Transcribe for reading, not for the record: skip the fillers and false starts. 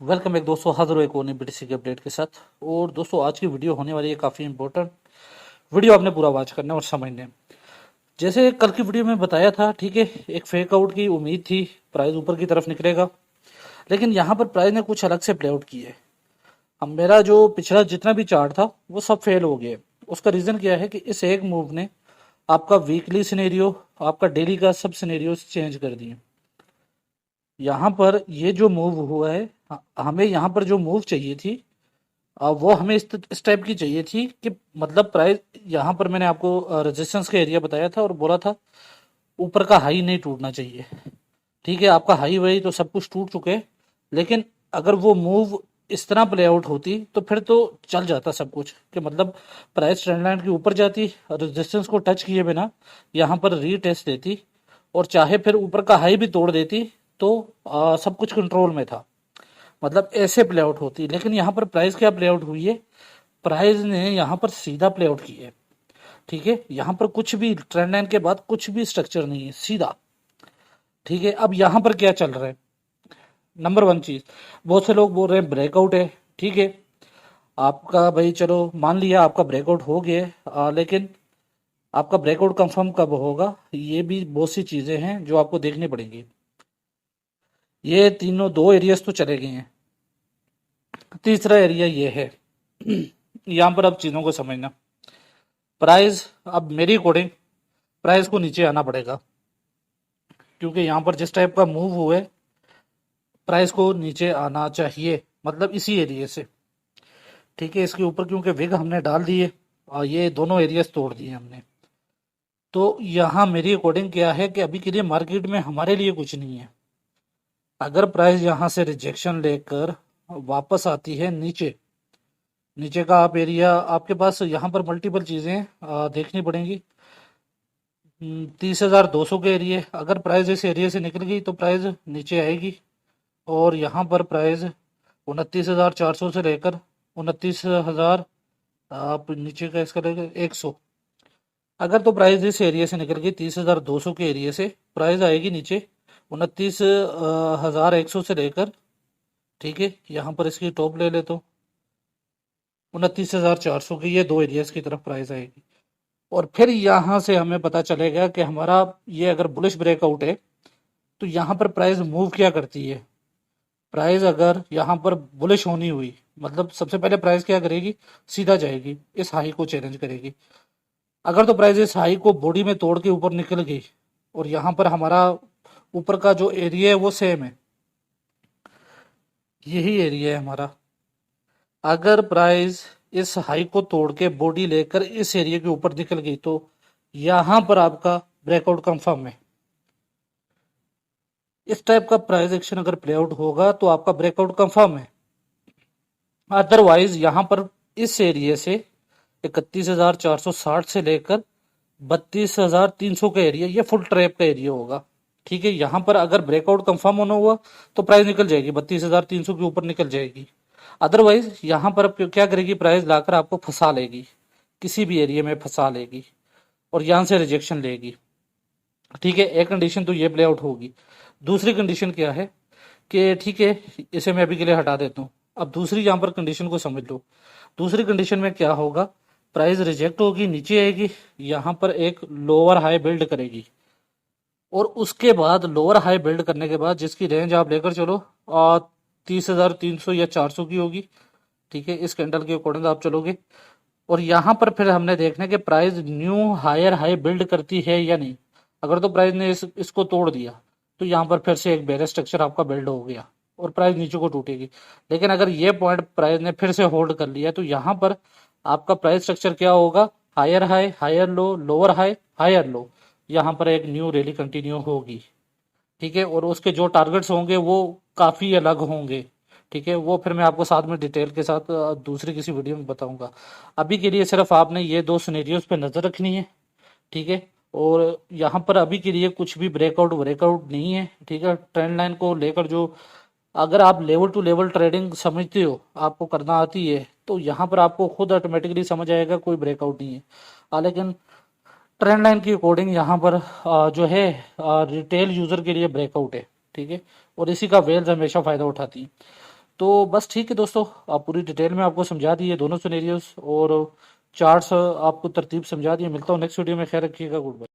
Welcome back दोस्तों, हाजिर हो एक और नई बीटीसी के अपडेट के साथ। और दोस्तों आज की वीडियो होने वाली है काफ़ी इंपॉर्टेंट वीडियो। आपने पूरा वॉच करना है और समझना है। जैसे कल की वीडियो में बताया था, ठीक है, एक फेक आउट की उम्मीद थी, प्राइस ऊपर की तरफ निकलेगा, लेकिन यहाँ पर प्राइस ने कुछ अलग से प्ले आउट किया है। अब मेरा जो पिछला जितना भी चार्ट था वो सब फेल हो गया। उसका रीज़न क्या है कि इस एक मूव ने आपका वीकली सिनेरियो, आपका डेली का सब सिनेरियो चेंज कर दिए। यहाँ पर ये जो मूव हुआ है, हमें यहाँ पर जो मूव चाहिए थी, वो हमें इस टाइप की चाहिए थी कि मतलब प्राइस, यहाँ पर मैंने आपको रेजिस्टेंस का एरिया बताया था और बोला था ऊपर का हाई नहीं टूटना चाहिए। ठीक है, आपका हाई वाई तो सब कुछ टूट चुके हैं, लेकिन अगर वो मूव इस तरह प्ले आउट होती तो फिर तो चल जाता सब कुछ, कि मतलब प्राइस ट्रेंड लाइन के ऊपर जाती, रेजिस्टेंस को टच किए बिना यहाँ पर रीटेस्ट देती, और चाहे फिर ऊपर का हाई भी तोड़ देती, तो सब कुछ कंट्रोल में था। मतलब ऐसे प्ले आउट होती। लेकिन यहाँ पर प्राइस क्या प्ले आउट हुई है, प्राइस ने यहाँ पर सीधा प्ले आउट किया है। ठीक है, यहाँ पर कुछ भी ट्रेंड लाइन के बाद कुछ भी स्ट्रक्चर नहीं है, सीधा। ठीक है, अब यहाँ पर क्या चल रहा है, नंबर वन चीज, बहुत से लोग बोल रहे हैं ब्रेकआउट है। ठीक है, आपका भाई चलो मान लिया आपका ब्रेकआउट हो गया है, लेकिन आपका ब्रेकआउट कंफर्म कब होगा, ये भी बहुत सी चीजें हैं जो आपको देखनी पड़ेंगी। ये तीनों दो एरियाज तो चले गए हैं, तीसरा एरिया ये है। यहाँ पर अब चीजों को समझना, प्राइस अब मेरी अकॉर्डिंग प्राइस को नीचे आना पड़ेगा, क्योंकि यहाँ पर जिस टाइप का मूव हुआ है प्राइस को नीचे आना चाहिए, मतलब इसी एरिया से। ठीक है, इसके ऊपर क्योंकि विग हमने डाल दिए और ये दोनों एरियाज तोड़ दिए हमने, तो यहाँ मेरी अकॉर्डिंग क्या है कि अभी के लिए मार्केट में हमारे लिए कुछ नहीं है। अगर प्राइस यहाँ से रिजेक्शन लेकर वापस आती है नीचे, नीचे का आप एरिया, आपके पास यहाँ पर मल्टीपल चीज़ें देखनी पड़ेंगी। 30,200 के एरिए, अगर प्राइस इस एरिया से निकल गई तो प्राइस नीचे आएगी, और यहाँ पर प्राइस 29,400 से लेकर 29,000, आप नीचे का इसका लेकर 100, अगर तो प्राइस इस एरिया से निकल गई 30,200 के एरिया से, प्राइस आएगी नीचे 29,100 से लेकर, ठीक है, यहाँ पर इसकी टॉप ले ले तो 29,400 की, ये दो एरियाज की तरफ प्राइस आएगी। और फिर यहाँ से हमें पता चलेगा कि हमारा ये अगर बुलिश ब्रेकआउट है तो यहाँ पर प्राइस मूव क्या करती है। प्राइस अगर यहाँ पर बुलिश होनी हुई, मतलब सबसे पहले प्राइस क्या करेगी, सीधा जाएगी, इस हाई को चैलेंज करेगी। अगर तो प्राइस इस हाई को बॉडी में तोड़ के ऊपर निकल गई, और यहाँ पर हमारा ऊपर का जो एरिया है वो सेम है, यही एरिया है हमारा। अगर प्राइस इस हाई को तोड़ के बॉडी लेकर इस एरिया के ऊपर निकल गई तो यहां पर आपका ब्रेकआउट कंफर्म है। इस टाइप का प्राइस एक्शन अगर प्ले आउट होगा तो आपका ब्रेकआउट कंफर्म है। अदरवाइज यहां पर इस एरिया से 31,460 से लेकर 32,300 का एरिया, ये फुल ट्रैप का एरिया होगा। ठीक है, यहां पर अगर ब्रेकआउट कंफर्म होना हुआ तो प्राइस निकल जाएगी 32,300 के ऊपर निकल जाएगी। अदरवाइज यहाँ पर अब क्या करेगी, प्राइस लाकर आपको फंसा लेगी, किसी भी एरिया में फंसा लेगी और यहाँ से रिजेक्शन लेगी। ठीक है, एक कंडीशन तो ये प्ले आउट होगी। दूसरी कंडीशन क्या है कि ठीक है, इसे मैं अभी के लिए हटा देता हूँ। अब दूसरी यहाँ पर कंडीशन को समझ लो। दूसरी कंडीशन में क्या होगा, प्राइस रिजेक्ट होगी, नीचे आएगी, यहाँ पर एक लोअर हाई बिल्ड करेगी, और उसके बाद लोअर हाई बिल्ड करने के बाद जिसकी रेंज आप लेकर चलो 30,300 या 400 की होगी। ठीक है, इस कैंडल के अकॉर्डिंग आप चलोगे, और यहाँ पर फिर हमने देखना है कि price new hire high build करती है या नहीं। अगर तो प्राइस ने इसको तोड़ दिया तो यहाँ पर फिर से एक बेयर स्ट्रक्चर आपका बिल्ड हो गया और प्राइस नीचे को टूटेगी। लेकिन अगर ये पॉइंट प्राइस ने फिर से होल्ड कर लिया तो यहाँ पर आपका प्राइस स्ट्रक्चर क्या होगा, higher high, higher low, lower high, higher low, यहाँ पर एक न्यू रैली कंटिन्यू होगी। ठीक है, और उसके जो टारगेट्स होंगे वो काफ़ी अलग होंगे। ठीक है, वो फिर मैं आपको साथ में डिटेल के साथ दूसरी किसी वीडियो में बताऊंगा। अभी के लिए सिर्फ आपने ये दो सिनेरियोज पे नज़र रखनी है। ठीक है, और यहाँ पर अभी के लिए कुछ भी ब्रेकआउट ब्रेकआउट नहीं है। ठीक है, ट्रेंड लाइन को लेकर जो, अगर आप लेवल टू लेवल ट्रेडिंग समझते हो, आपको करना आती है, तो यहाँ पर आपको खुद ऑटोमेटिकली समझ आएगा कोई ब्रेकआउट नहीं है। लेकिन ट्रेंड लाइन की अकॉर्डिंग यहाँ पर जो है रिटेल यूजर के लिए ब्रेकआउट है। ठीक है, और इसी का वेल्स हमेशा फायदा उठाती है। तो बस ठीक है दोस्तों, आप पूरी डिटेल में आपको समझा दिए दोनों सिनेरियोस और चार्ट्स आपको तरतीब समझा दिए। मिलता हूँ नेक्स्ट वीडियो में, ख्याल रखिएगा, गुड बाय।